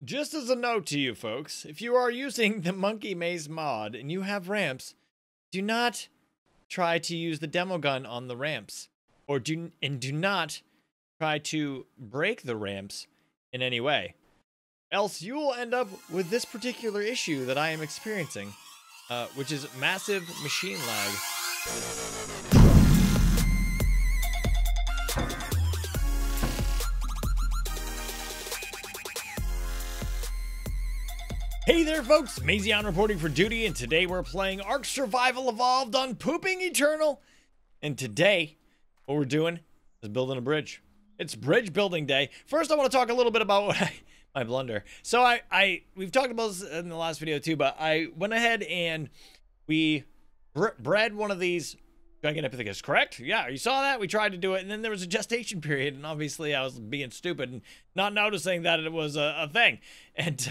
Just as a note to you folks, if you are using the Monkey Maze mod and you have ramps, do not try to use the demo gun on the ramps, or do not try to break the ramps in any way. Else you will end up with this particular issue that I am experiencing, which is massive machine lag. Hey there folks, Mazion reporting for duty, and today we're playing ARK Survival Evolved on Pooping Eternal. And today, what we're doing is building a bridge. It's bridge building day. First, I want to talk a little bit about my blunder. So we've talked about this in the last video too, but I went ahead and we bred one of these giant epithecus, correct? Yeah, you saw that? We tried to do it, and then there was a gestation period, and obviously I was being stupid and not noticing that it was a thing. And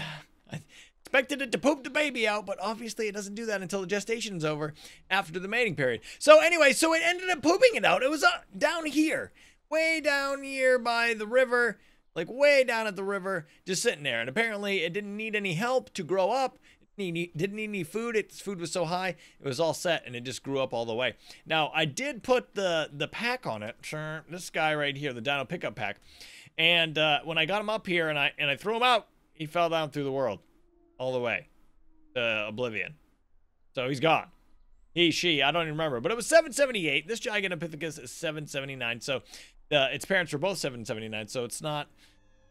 I expected it to poop the baby out, but obviously it doesn't do that until the gestation's over after the mating period. So anyway, so it ended up pooping it out. It was down here, way down here by the river, like way down at the river, just sitting there. And apparently it didn't need any help to grow up. It didn't need any food. Its food was so high, it was all set, and it just grew up all the way. Now, I did put the pack on it, this guy right here, the Dino Pickup Pack. And when I got him up here and I threw him out, he fell down through the world. All the way to oblivion. So he's gone. He, she, I don't even remember. But it was 778. This Gigantopithecus is 779. So its parents were both 779. So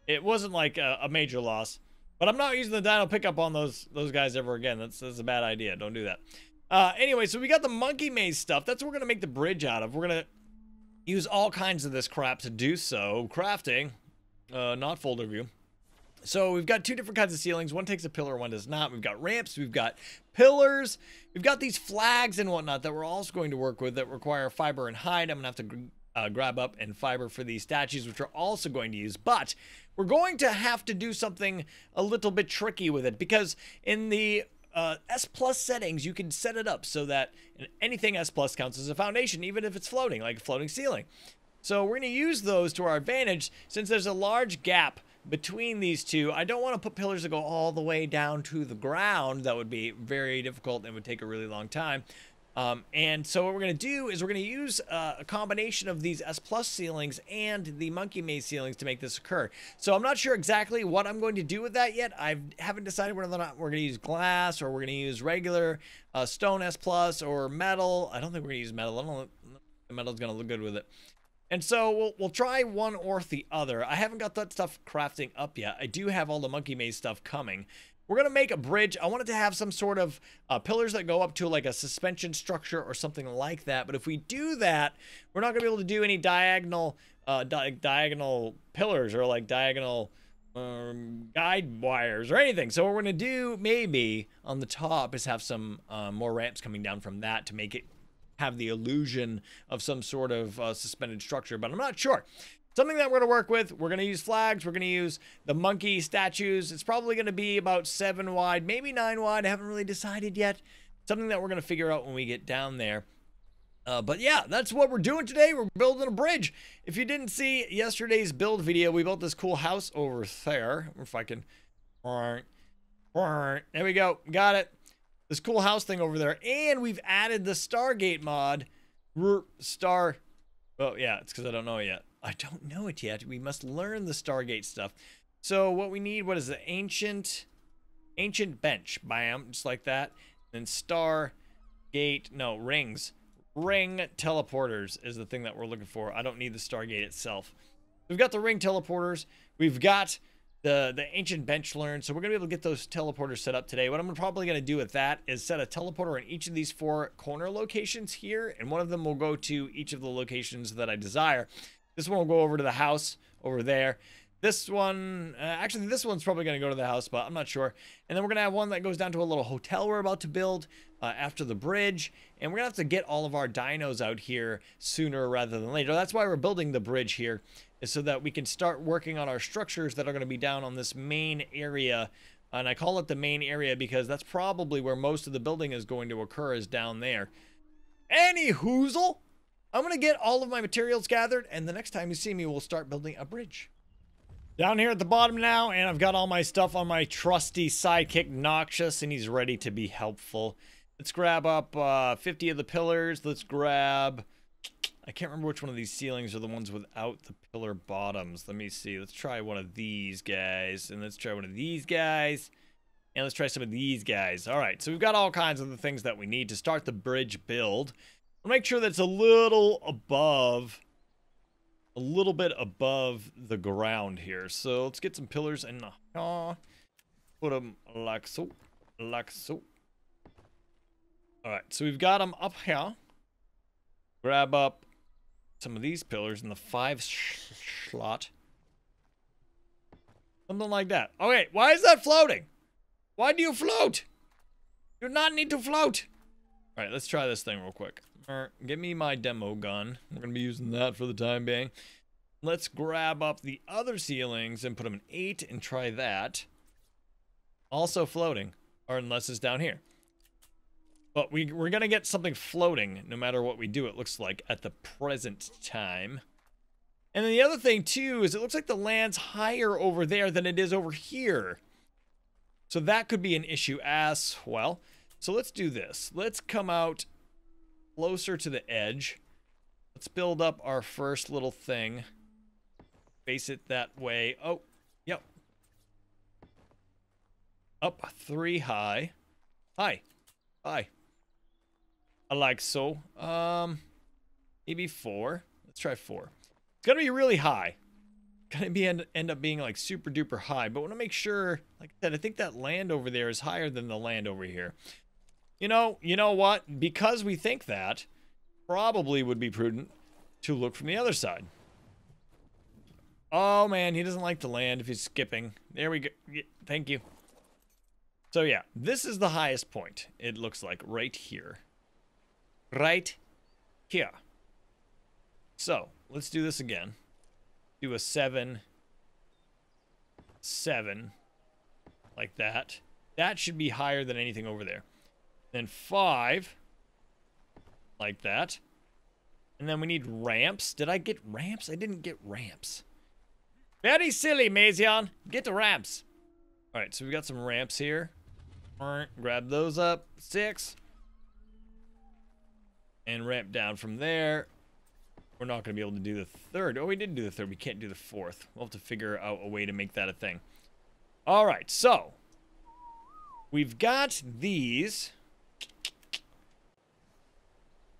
it wasn't like a major loss. But I'm not using the Dino Pickup on those guys ever again. That's a bad idea. Don't do that. Anyway, so we got the Monkey Maze stuff. That's what we're going to make the bridge out of. We're going to use all kinds of this crap to do so. Crafting, not folder view. So we've got two different kinds of ceilings. One takes a pillar, one does not. We've got ramps, we've got pillars, we've got these flags and whatnot that we're also going to work with that require fiber and hide. I'm going to have to grab up and fiber for these statues, which we're also going to use. But we're going to have to do something a little bit tricky with it, because in the S plus settings, you can set it up so that anything S plus counts as a foundation, even if it's floating, like a floating ceiling. So we're going to use those to our advantage since there's a large gap between these two. I don't want to put pillars that go all the way down to the ground. That would be very difficult and would take a really long time. And so what we're going to do is we're going to use a combination of these S plus ceilings and the Monkey Maze ceilings to make this occur. So I'm not sure exactly what I'm going to do with that yet. I haven't decided whether or not we're going to use glass or we're going to use regular stone S plus or metal. I don't think we're going to use metal. I don't know if the metal's going to look good with it. And so we'll try one or the other. I haven't got that stuff crafting up yet. I do have all the Monkey Maze stuff coming. We're going to make a bridge. I want it to have some sort of pillars that go up to like a suspension structure or something like that. But if we do that, we're not going to be able to do any diagonal pillars or like diagonal guide wires or anything. So what we're going to do maybe on the top is have some more ramps coming down from that to make it have the illusion of some sort of suspended structure, but I'm not sure. Something that we're going to work with. We're going to use flags. We're going to use the monkey statues. It's probably going to be about 7 wide, maybe 9 wide. I haven't really decided yet. Something that we're going to figure out when we get down there. But yeah, that's what we're doing today. We're building a bridge. If you didn't see yesterday's build video, we built this cool house over there. If I can, there we go. Got it. This cool house thing over there, and we've added the Stargate mod. Oh yeah, it's because I don't know it yet. I don't know it yet. We must learn the Stargate stuff. So what we need, what is it? Ancient bench, bam, just like that. Then Stargate, no, rings. Ring teleporters is the thing that we're looking for. I don't need the Stargate itself. We've got the ring teleporters. We've got the ancient bench learned, so we're gonna be able to get those teleporters set up today. What I'm probably gonna do with that is set a teleporter in each of these 4 corner locations here, and one of them will go to each of the locations that I desire. This one will go over to the house over there. This one, actually this one's probably gonna go to the house, but I'm not sure. And then we're gonna have one that goes down to a little hotel we're about to build after the bridge, and we're gonna have to get all of our dinos out here sooner rather than later. That's why we're building the bridge here, is so that we can start working on our structures that are going to be down on this main area. And I call it the main area because that's probably where most of the building is going to occur, is down there. Any hoozle, I'm going to get all of my materials gathered, and the next time you see me, we'll start building a bridge. Down here at the bottom now, and I've got all my stuff on my trusty sidekick Noxious, and he's ready to be helpful. Let's grab up 50 of the pillars. Let's grab... I can't remember which one of these ceilings are the ones without the pillar bottoms. Let me see. Let's try one of these guys, and let's try one of these guys, and let's try some of these guys. All right, so we've got all kinds of the things that we need to start the bridge build. I'll make sure that's a little bit above the ground here. So let's get some pillars and put them like so, like so. All right, so we've got them up here. Grab up some of these pillars in the 5 slot. Something like that. Okay, why is that floating? Why do you float? You do not need to float. All right, let's try this thing real quick. All right, give me my demo gun. We're going to be using that for the time being. Let's grab up the other ceilings and put them in 8 and try that. Also floating, or unless it's down here. But we're going to get something floating no matter what we do, it looks like, at the present time. And then the other thing, too, is it looks like the land's higher over there than it is over here. So that could be an issue as well. So let's do this. Let's come out closer to the edge. Let's build up our first little thing. Face it that way. Oh, yep. Up 3 high. High. High. I like so. Maybe 4. Let's try 4. It's gonna be really high. Gonna be end up being like super duper high. But I want to make sure, like I said, I think that land over there is higher than the land over here. You know what? Because we think that, probably would be prudent to look from the other side. Oh man, he doesn't like the land if he's skipping. There we go. Yeah, thank you. So yeah, this is the highest point. It looks like right here. Right here. So let's do this again. Do a 7, 7, like that. That should be higher than anything over there. Then 5, like that. And then we need ramps. Did I get ramps? I didn't get ramps. Very silly, Mazion. Get the ramps. All right, so we've got some ramps here. All right, grab those up. 6. And ramp down from there. We're not going to be able to do the 3rd. Oh, we didn't do the 3rd. We can't do the 4th. We'll have to figure out a way to make that a thing. All right, so we've got these.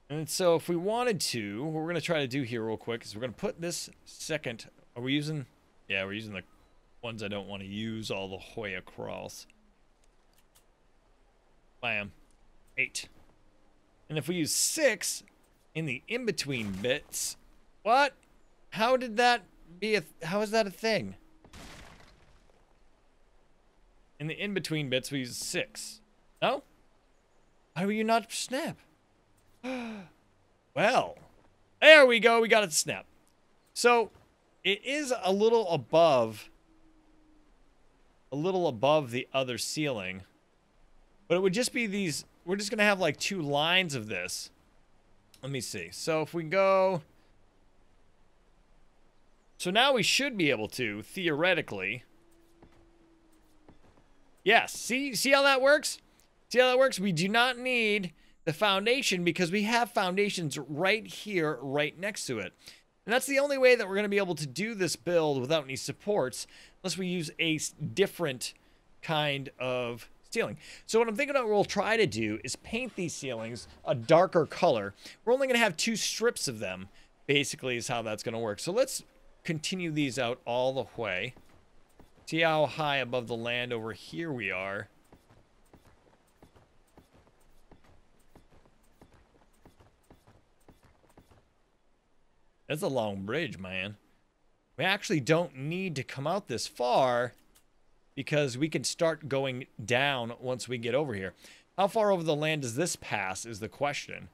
And so if we wanted to, what we're going to try to do here real quick is we're going to put this second. Are we using? Yeah, we're using the ones I don't want to use all the way across. Bam. 8. And if we use 6 in the in-between bits, what? How did that be how is that a thing? In the in-between bits, we use 6. No? Why will you not snap? Well, there we go. We got it to snap. So it is a little above the other ceiling, but it would just be these. We're just gonna have like 2 lines of this. Let me see. So if we go, so now we should be able to theoretically. Yes. See how that works? See how that works? We do not need the foundation because we have foundations right here, right next to it. And that's the only way that we're going to be able to do this build without any supports, unless we use a different kind of ceiling. So what I'm thinking that we'll try to do is paint these ceilings a darker color. We're only going to have 2 strips of them, basically, is how that's going to work. So let's continue these out all the way. See how high above the land over here we are. That's a long bridge, man. We actually don't need to come out this far because we can start going down once we get over here. How far over the land does this pass is the question.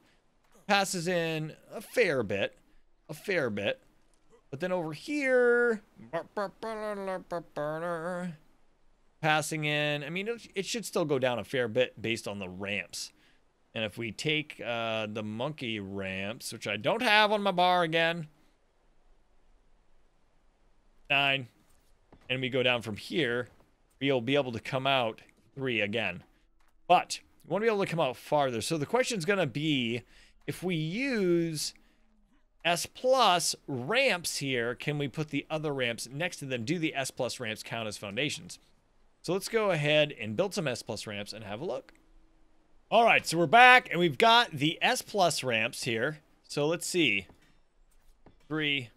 Passes in a fair bit. A fair bit. But then over here, passing in, I mean, it should still go down a fair bit based on the ramps. And if we take the monkey ramps, which I don't have on my bar again. 9. and we go down from here, we'll be able to come out 3 again. But we want to be able to come out farther. So the question is going to be, if we use S plus ramps here, can we put the other ramps next to them? Do the S plus ramps count as foundations? So let's go ahead and build some S plus ramps and have a look. All right, so we're back and we've got the S plus ramps here. So let's see. 3,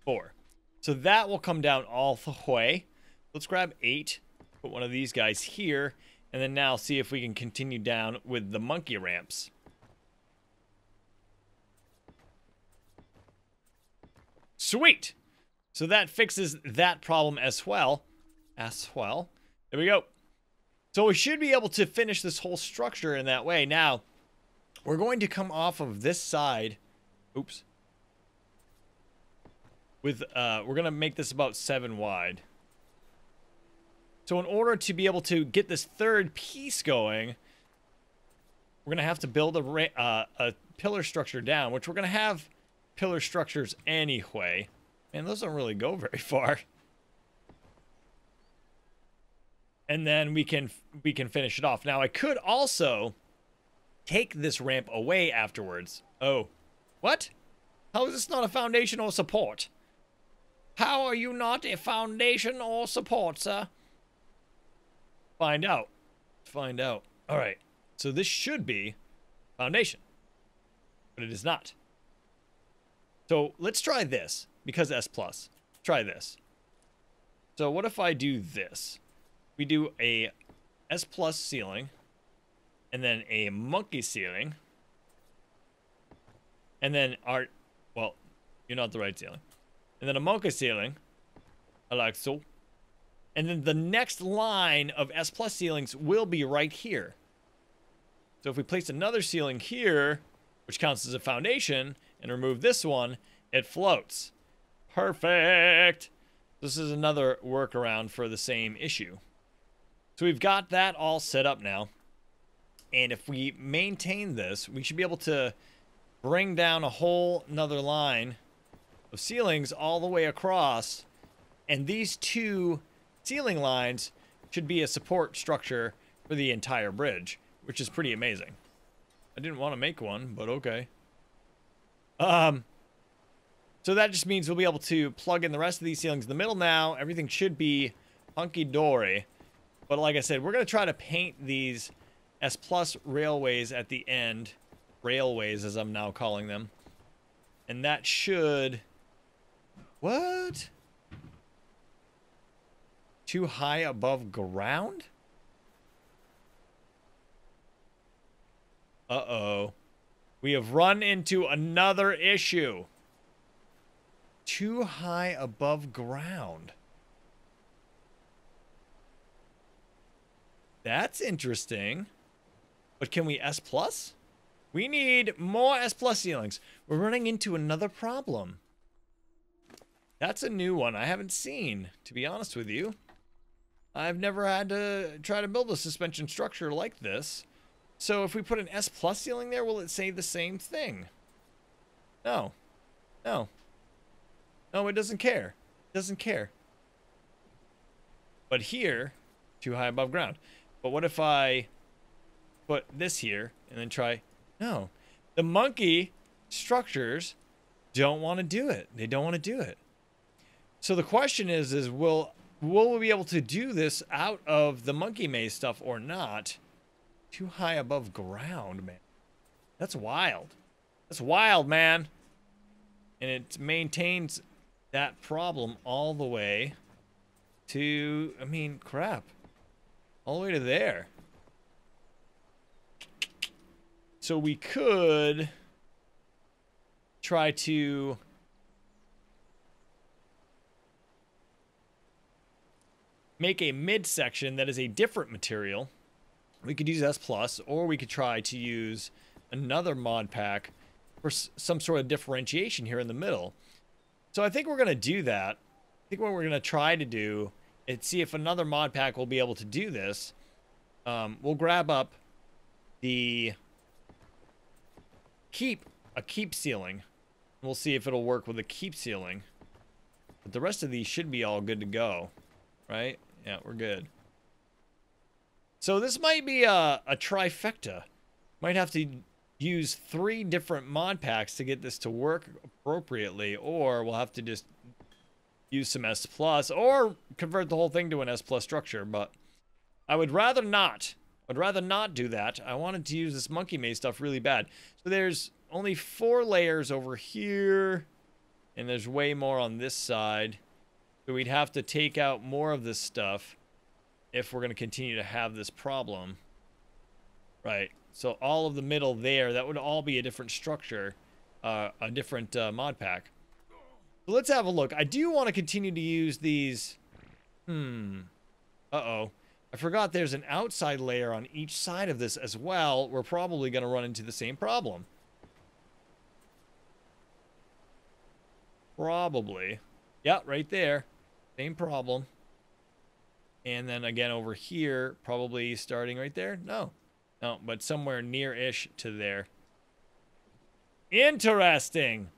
4. So that will come down all the way. Let's grab 8, put one of these guys here, and then now see if we can continue down with the monkey ramps. Sweet. So that fixes that problem as well. There we go. So we should be able to finish this whole structure in that way. Now, we're going to come off of this side. Oops. With, we're going to make this about 7 wide. So in order to be able to get this third piece going, we're going to have to build a pillar structure down, which we're going to have pillar structures anyway. Man, those don't really go very far. And then we can finish it off. Now, I could also take this ramp away afterwards. Oh, what? How is this not a foundation or support? How are you not a foundation or support, sir? Find out. Find out. All right. So this should be foundation, but it is not. So let's try this because S plus. Try this. So what if I do this? We do a S plus ceiling, and then a monkey ceiling, and then well, you're not the right ceiling, and then a monkey ceiling, like so, and then the next line of S plus ceilings will be right here. So if we place another ceiling here, which counts as a foundation, and remove this one, it floats. Perfect. This is another workaround for the same issue. So we've got that all set up now. And if we maintain this, we should be able to bring down a whole nother line of ceilings all the way across. And these 2 ceiling lines should be a support structure for the entire bridge, which is pretty amazing. I didn't want to make one, but okay. So that just means we'll be able to plug in the rest of these ceilings in the middle now. Everything should be hunky-dory. But like I said, we're going to try to paint these S plus railways at the end. Railways, as I'm now calling them. And that should... What? Too high above ground? Uh-oh. We have run into another issue. Too high above ground. That's interesting. But can we S plus? We need more S plus ceilings. We're running into another problem. That's a new one I haven't seen, to be honest with you. I've never had to try to build a suspension structure like this. So if we put an S plus ceiling there, will it say the same thing? No. No. No, it doesn't care. It doesn't care. But here, too high above ground. But what if I put this here and then try... No. The monkey structures don't want to do it. They don't want to do it. So the question is will we be able to do this out of the monkey maze stuff or not? Too high above ground, man. That's wild. That's wild, man. And it maintains that problem all the way to... I mean, crap. All the way to there. So we could try to make a midsection that is a different material. We could use S plus, or we could try to use another mod pack for some sort of differentiation here in the middle. So I think we're going to do that. I think what we're going to try to do is see if another mod pack will be able to do this. We'll grab up the keep ceiling. We'll see if it'll work with a keep ceiling. But the rest of these should be all good to go. right? Yeah, we're good. So this might be a trifecta. Might have to use 3 different mod packs to get this to work appropriately, or we'll have to just use some S plus or convert the whole thing to an S plus structure, but I would rather not. I'd rather not do that. I wanted to use this monkey maze stuff really bad. So there's only 4 layers over here, and there's way more on this side. So we'd have to take out more of this stuff if we're going to continue to have this problem. Right. So all of the middle there, that would all be a different structure, a different mod pack. So let's have a look. I do want to continue to use these. Uh-oh. I forgot there's an outside layer on each side of this as well. We're probably going to run into the same problem. Probably. Yeah, right there. Same problem. And then again over here, probably starting right there. No, but somewhere near-ish to there. Interesting.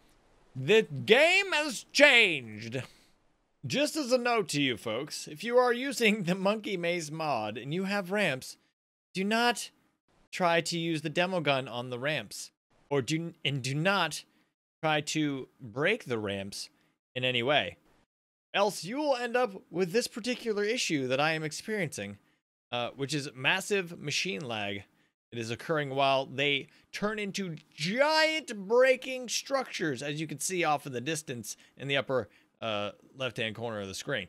The game has changed. Just as a note to you folks, if you are using the Monkey Maze mod and you have ramps, do not try to use the demo gun on the ramps. Do not try to break the ramps in any way. Else you will end up with this particular issue that I am experiencing, which is massive machine lag. It is occurring while they turn into giant breaking structures, as you can see off in the distance in the upper left-hand corner of the screen.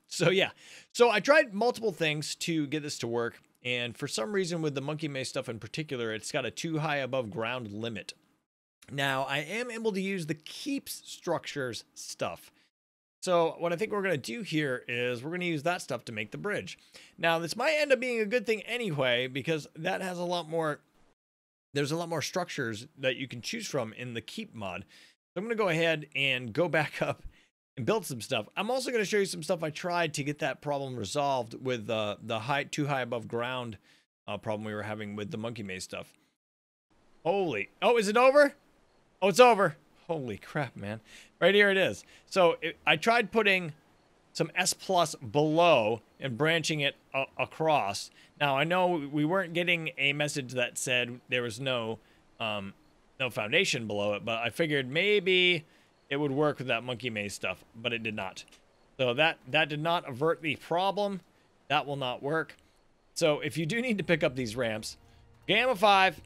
So yeah, so I tried multiple things to get this to work, and for some reason with the Monkey Maze stuff in particular, it's got a too high above ground limit. Now, I am able to use the keeps structures stuff. So what I think we're going to do here is we're going to use that stuff to make the bridge. Now, this might end up being a good thing anyway, because that has a lot more, there's a lot more structures that you can choose from in the keep mod. So I'm going to go ahead and go back up and build some stuff. I'm also going to show you some stuff I tried to get that problem resolved with the too high above ground problem we were having with the Monkey Maze stuff. Holy, oh, is it over? Oh, it's over. Holy crap, man. Right here it is. So I tried putting some S plus below and branching it across. Now, I know we weren't getting a message that said there was no foundation below it, but I figured maybe it would work with that Monkey Maze stuff, but it did not. So that did not avert the problem. That will not work. So if you do need to pick up these ramps, Gamma 5,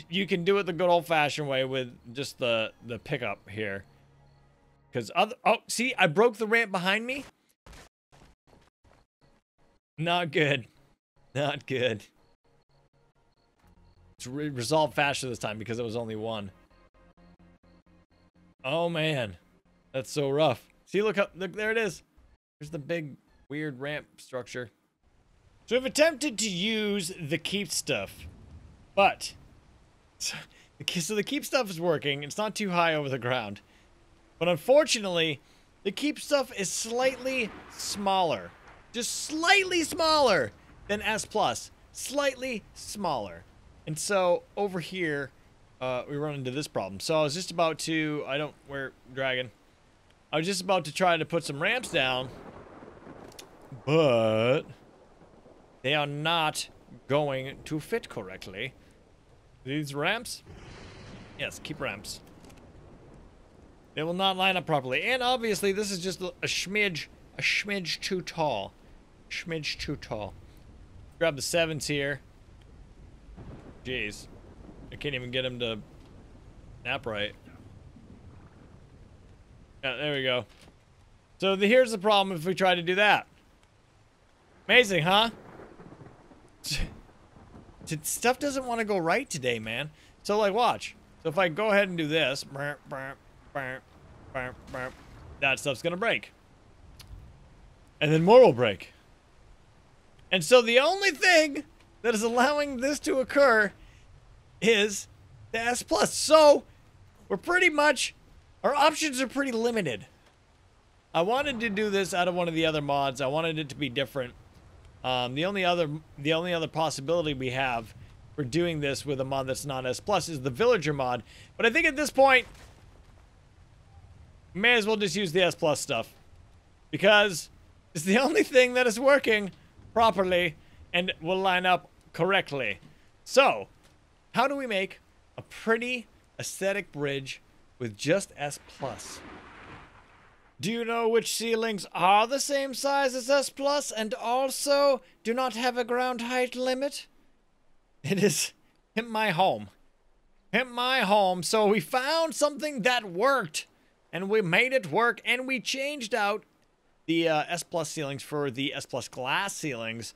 you can do it the good old-fashioned way with just the pickup here. Because oh, see, I broke the ramp behind me. Not good. Not good. It's resolved faster this time because it was only 1. Oh man, that's so rough. See, look there it is. There's the big weird ramp structure. So I've attempted to use the keep stuff, but so the keep stuff is working. It's not too high over the ground. But unfortunately, the keep stuff is slightly smaller. Just slightly smaller than S+. Slightly smaller. And so, over here, we run into this problem. So I was just about to... Dragon. I was just about to try to put some ramps down. But they are not going to fit correctly. These ramps? Yes, keep ramps. They will not line up properly. And obviously, this is just a smidge too tall. Smidge too tall. Grab the 7s here. Jeez. I can't even get him to nap right. Yeah, there we go. So here's the problem if we try to do that. Amazing, huh? Stuff doesn't want to go right today, man. So, like, watch. So if I go ahead and do this, that stuff's gonna break. And then more will break. And so the only thing that is allowing this to occur is the S+. So we're pretty much, our options are pretty limited. I wanted to do this out of one of the other mods. I wanted it to be different. The only other possibility we have for doing this with a mod that's not S+ is the villager mod. But I think at this point, may as well just use the S+ stuff. Because It's the only thing that is working properly and will line up correctly. So, how do we make a pretty aesthetic bridge with just S+? Do you know which ceilings are the same size as S+, and also do not have a ground height limit? It is Pimp My Home. Pimp My Home. So we found something that worked, and we made it work, and we changed out the S+ ceilings for the S+ glass ceilings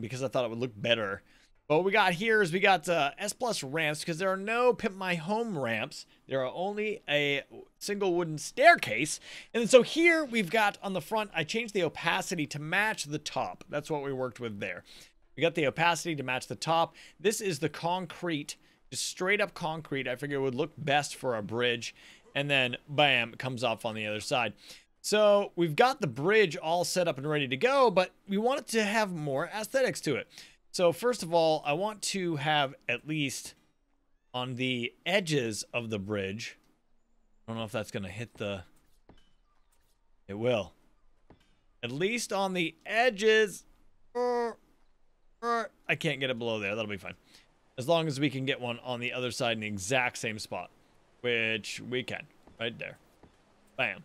because I thought it would look better. But what we got here is we got S+ ramps because there are no Pimp My Home ramps. There are only a single wooden staircase. And then so here we've got on the front, I changed the opacity to match the top. That's what we worked with there. We got the opacity to match the top. This is the concrete, just straight up concrete. I figured it would look best for a bridge. And then bam, it comes off on the other side. So we've got the bridge all set up and ready to go, but we want it to have more aesthetics to it. So first of all, I want to have at least on the edges of the bridge. I don't know if that's going to hit the... It will. At least on the edges. I can't get it below there. That'll be fine. As long as we can get one on the other side in the exact same spot. Which we can. Right there. Bam.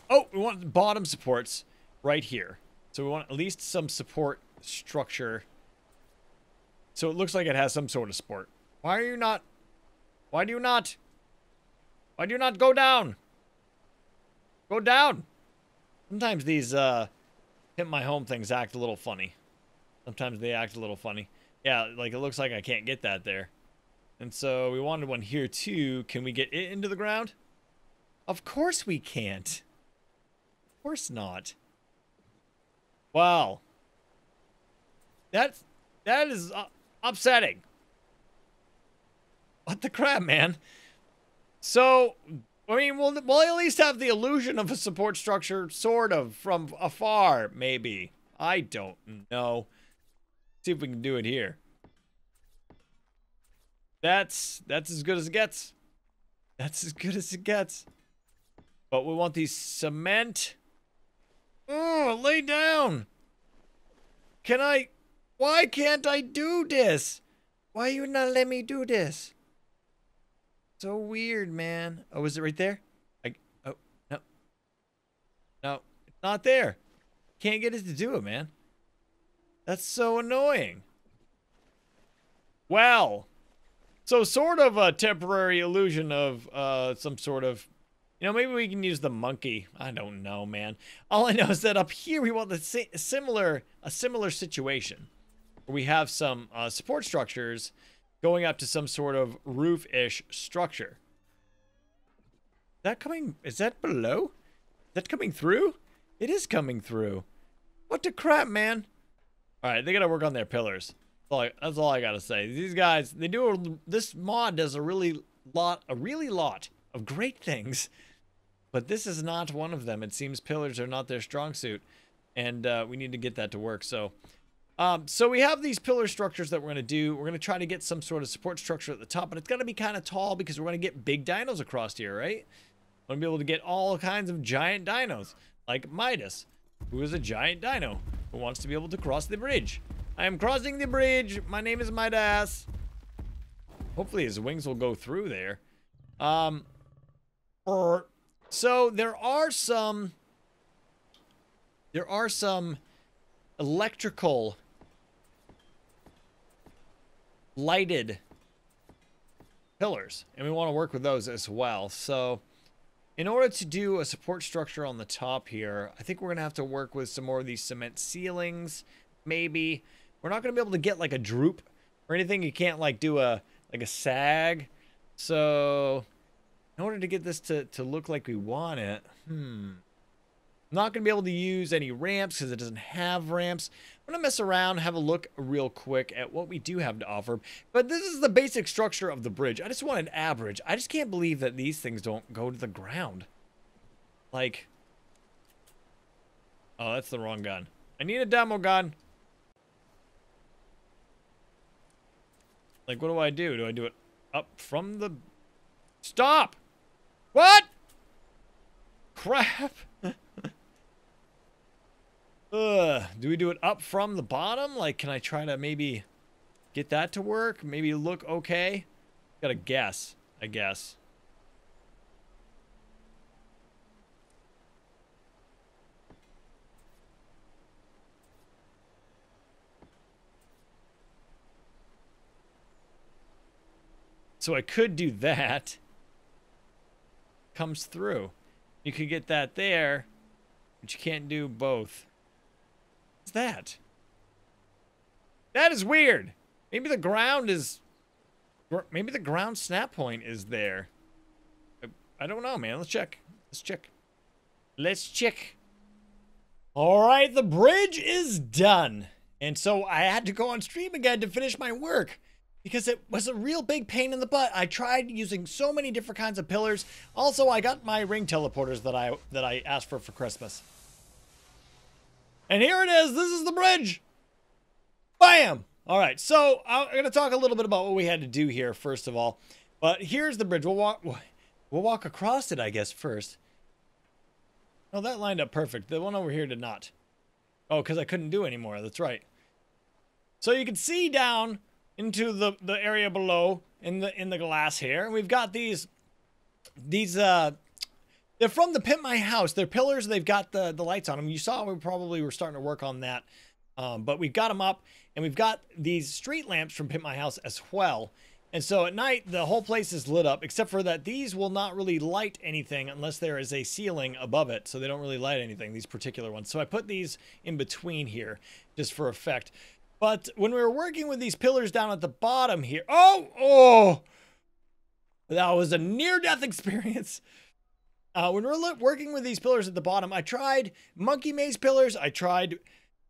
Oh, we want bottom supports right here. So we want at least some support structure. So it looks like it has some sort of support. Why do you not go down? Go down. Sometimes these Pimp My Home things act a little funny. Sometimes they act a little funny. Yeah, like it looks like I can't get that there. And so we wanted one here too. Can we get it into the ground? Of course we can't. Of course not. Wow. That is upsetting. What the crap, man? So, I mean, we'll at least have the illusion of a support structure, sort of, from afar, maybe. I don't know. See if we can do it here. That's as good as it gets. That's as good as it gets. But we want these cement. Oh, lay down. Why can't I do this? Why you not let me do this? So weird, man. Oh, is it right there? Oh, no. No, it's not there. Can't get it to do it, man. That's so annoying. Well, so sort of a temporary illusion of some sort of, you know, maybe we can use the monkey. I don't know, man. All I know is that up here we want a similar situation. We have some support structures going up to some sort of roof-ish structure. Is that below? Is that coming through? It is coming through. What the crap, man? All right, they gotta work on their pillars. That's all I gotta say. These guys, this mod does a really lot of great things, but this is not one of them. It seems pillars are not their strong suit, and we need to get that to work. So we have these pillar structures that we're going to do. We're going to try to get some sort of support structure at the top, but it's going to be kind of tall because we're going to get big dinos across here, right? We're going to be able to get all kinds of giant dinos, like Midas, who is a giant dino who wants to be able to cross the bridge. I am crossing the bridge. My name is Midas. Hopefully his wings will go through there. So there are some electrical lighted pillars, and we want to work with those as well. So in order to do a support structure on the top here, I think we're gonna have to work with some more of these cement ceilings. Maybe we're not gonna be able to get like a droop or anything. You can't like do a sag. So in order to get this to look like we want it, I'm not going to be able to use any ramps because it doesn't have ramps. I'm going to mess around, have a look real quick at what we do have to offer. But this is the basic structure of the bridge. I just want an average. I just can't believe that these things don't go to the ground. Like, oh, that's the wrong gun. I need a demo gun. Like, what do I do? Do I do it up from the... Stop! What? Crap. Do we do it up from the bottom? Like, can I try to maybe get that to work? Maybe look okay? Gotta guess, I guess. So I could do that. Comes through. You could get that there, but you can't do both. What's that? That is weird. Maybe the ground is... Maybe the ground snap point is there. I don't know, man. Let's check. Let's check. Let's check. All right, the bridge is done. And so I had to go on stream again to finish my work, because it was a real big pain in the butt. I tried using so many different kinds of pillars. Also, I got my ring teleporters that I asked for Christmas. And here it is. This is the bridge. Bam! All right, so I'm going to talk a little bit about what we had to do here, first of all. But here's the bridge. We'll walk across it, I guess, first. Oh, that lined up perfect. The one over here did not. Oh, because I couldn't do anymore. That's right. So you can see down into the area below in the glass here. And we've got these they're from the Pimp My House. They're pillars. They've got the lights on them. You saw we probably were starting to work on that. But we've got them up, and we've got these street lamps from Pimp My House as well. And so at night, the whole place is lit up, except for that these will not really light anything unless there is a ceiling above it. So they don't really light anything, these particular ones. So I put these in between here just for effect. But when we were working with these pillars down at the bottom here, oh, that was a near-death experience. When we're working with these pillars at the bottom, I tried monkey maze pillars. I tried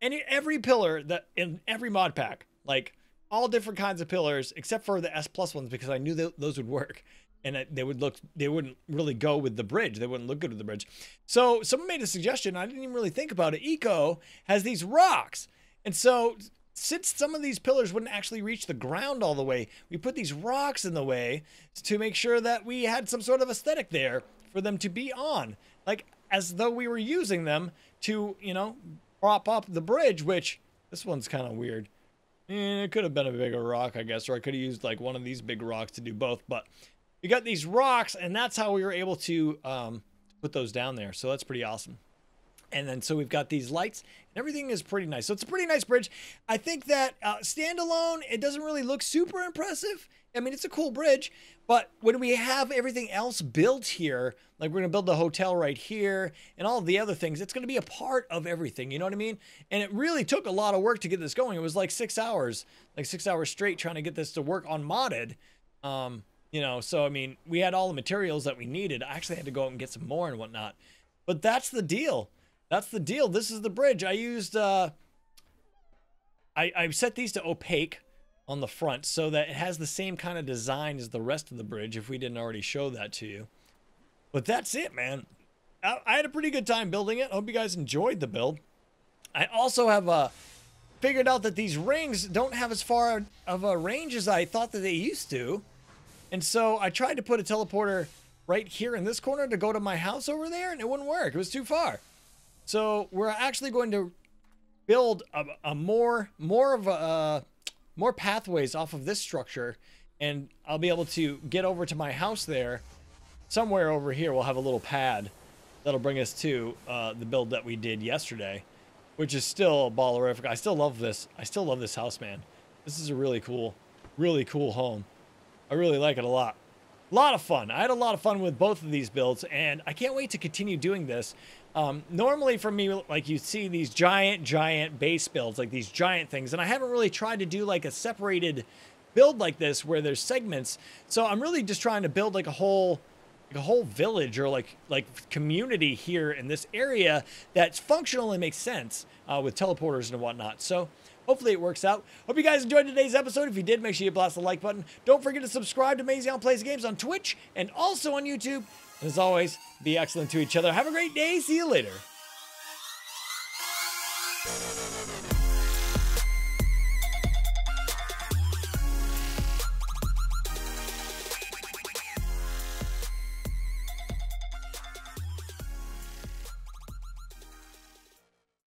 every pillar that in every mod pack, like all different kinds of pillars, except for the S+ ones, because I knew that those would work, and they wouldn't really go with the bridge. They wouldn't look good with the bridge. So someone made a suggestion. I didn't even really think about it. Eco has these rocks, and so since some of these pillars wouldn't actually reach the ground all the way, we put these rocks in the way to make sure that we had some sort of aesthetic there for them to be on, like as though we were using them to, you know, prop up the bridge, which this one's kind of weird. It could have been a bigger rock, I guess, or I could have used like one of these big rocks to do both, but we got these rocks, and that's how we were able to put those down there. So that's pretty awesome. And then so we've got these lights, and everything is pretty nice. So it's a pretty nice bridge. I think that standalone, it doesn't really look super impressive. I mean, it's a cool bridge, but when we have everything else built here, like we're going to build the hotel right here and all of the other things, it's going to be a part of everything. You know what I mean? And it really took a lot of work to get this going. It was like 6 hours, like 6 hours straight trying to get this to work on modded. You know, so I mean, we had all the materials that we needed. I actually had to go out and get some more and whatnot, but that's the deal. That's the deal. This is the bridge. I used, I set these to opaque on the front so that it has the same kind of design as the rest of the bridge, if we didn't already show that to you. But that's it, man. I had a pretty good time building it. Hope you guys enjoyed the build. I also have figured out that these rings don't have as far of a range as I thought that they used to. And so I tried to put a teleporter right here in this corner to go to my house over there, and it wouldn't work. It was too far. So we're actually going to build more pathways off of this structure, and I'll be able to get over to my house there. Somewhere over here we'll have a little pad that'll bring us to the build that we did yesterday, which is still ballerific. I still love this. I still love this house, man. This is a really cool home. I really like it a lot. A lot of fun. I had a lot of fun with both of these builds, and I can't wait to continue doing this. Normally for me, like you see these giant base builds, like these giant things, and I haven't really tried to do like a separated build like this where there's segments. So I'm really just trying to build like a whole village or like community here in this area that's functional and makes sense with teleporters and whatnot. So hopefully it works out. Hope you guys enjoyed today's episode. If you did, make sure you blast the like button. Don't forget to subscribe to Mazion Plays Games on Twitch and also on YouTube. And as always, be excellent to each other. Have a great day. See you later.